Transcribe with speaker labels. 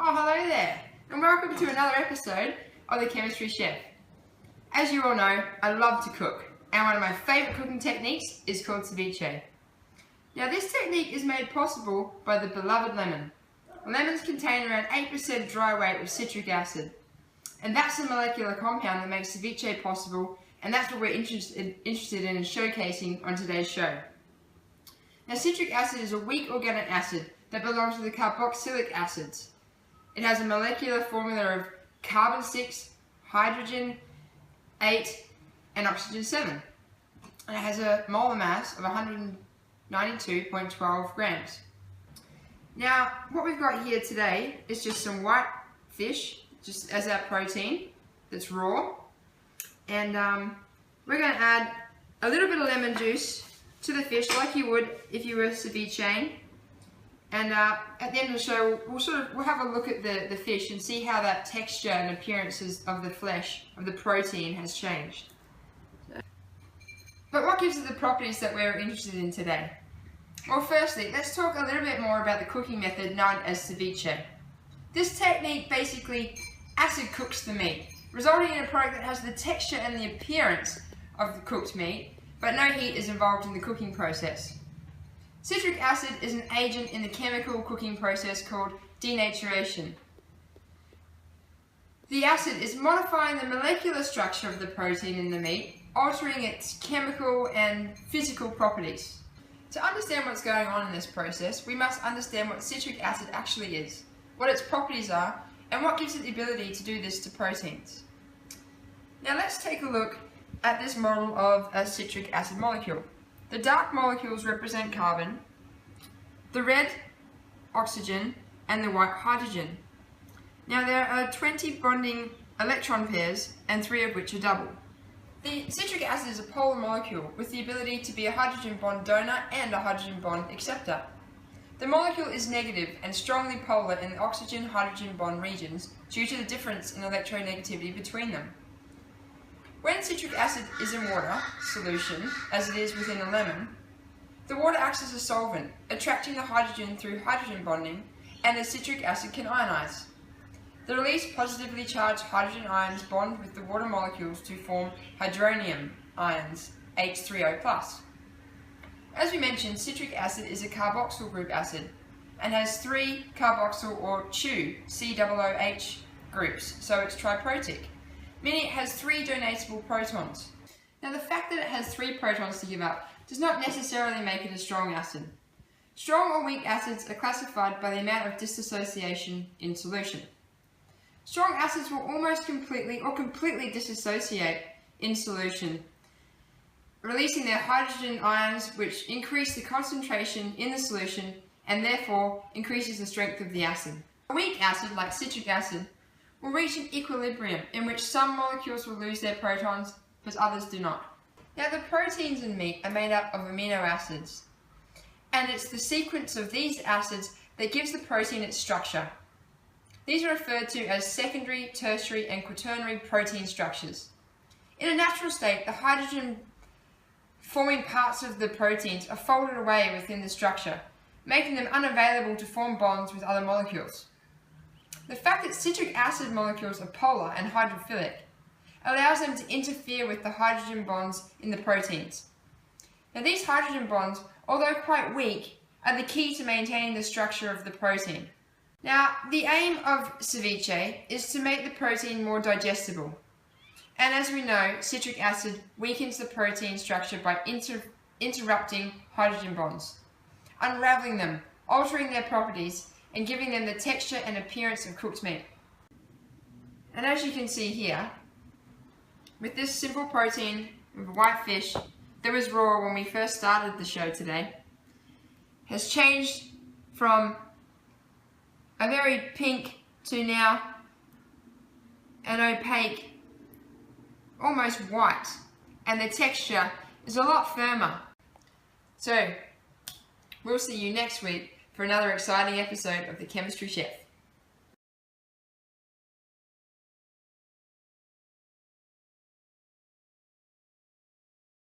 Speaker 1: Oh, hello there, and welcome to another episode of The Chemistry Chef. As you all know, I love to cook, and one of my favourite cooking techniques is called ceviche. Now, this technique is made possible by the beloved lemon. Lemons contain around 8% dry weight of citric acid, and that's the molecular compound that makes ceviche possible, and that's what we're interested in showcasing on today's show. Now, citric acid is a weak organic acid that belongs to the carboxylic acids. It has a molecular formula of carbon 6, hydrogen 8, and oxygen 7. And it has a molar mass of 192.12 grams. Now, what we've got here today is just some white fish, just as our protein, that's raw. And we're going to add a little bit of lemon juice to the fish, like you would if you were ceviche. And at the end of the show, we'll have a look at the fish and see how that texture and appearances of the flesh, of the protein, has changed. But what gives it the properties that we're interested in today? Well, firstly, let's talk a little bit more about the cooking method known as ceviche. This technique basically acid cooks the meat, resulting in a product that has the texture and the appearance of the cooked meat, but no heat is involved in the cooking process. Citric acid is an agent in the chemical cooking process called denaturation. The acid is modifying the molecular structure of the protein in the meat, altering its chemical and physical properties. To understand what's going on in this process, we must understand what citric acid actually is, what its properties are, and what gives it the ability to do this to proteins. Now let's take a look at this model of a citric acid molecule. The dark molecules represent carbon, the red oxygen, and the white hydrogen. Now there are 20 bonding electron pairs, and 3 of which are double. The citric acid is a polar molecule with the ability to be a hydrogen bond donor and a hydrogen bond acceptor. The molecule is negative and strongly polar in the oxygen-hydrogen bond regions due to the difference in electronegativity between them. When citric acid is in water solution, as it is within a lemon, the water acts as a solvent, attracting the hydrogen through hydrogen bonding, and the citric acid can ionize. The released positively charged hydrogen ions bond with the water molecules to form hydronium ions, H3O+. As we mentioned, citric acid is a carboxyl group acid and has 3 carboxyl or COOH groups, so it's triprotic, meaning it has 3 donatable protons. Now, the fact that it has 3 protons to give up does not necessarily make it a strong acid. Strong or weak acids are classified by the amount of dissociation in solution. Strong acids will almost completely or completely dissociate in solution, releasing their hydrogen ions, which increase the concentration in the solution and therefore increases the strength of the acid. A weak acid, like citric acid, will reach an equilibrium in which some molecules will lose their protons, but others do not. Now, the proteins in meat are made up of amino acids, and it's the sequence of these acids that gives the protein its structure. These are referred to as secondary, tertiary, and quaternary protein structures. In a natural state, the hydrogen forming parts of the proteins are folded away within the structure, making them unavailable to form bonds with other molecules. The fact that citric acid molecules are polar and hydrophilic allows them to interfere with the hydrogen bonds in the proteins. Now, these hydrogen bonds, although quite weak, are the key to maintaining the structure of the protein. Now, the aim of ceviche is to make the protein more digestible. And as we know, citric acid weakens the protein structure by interrupting hydrogen bonds, unraveling them, altering their properties, and giving them the texture and appearance of cooked meat. And as you can see here, with this simple protein of white fish that was raw when we first started the show today, has changed from a very pink to now an opaque, almost white, and the texture is a lot firmer. So, we'll see you next week for another exciting episode of The Chemistry Chef.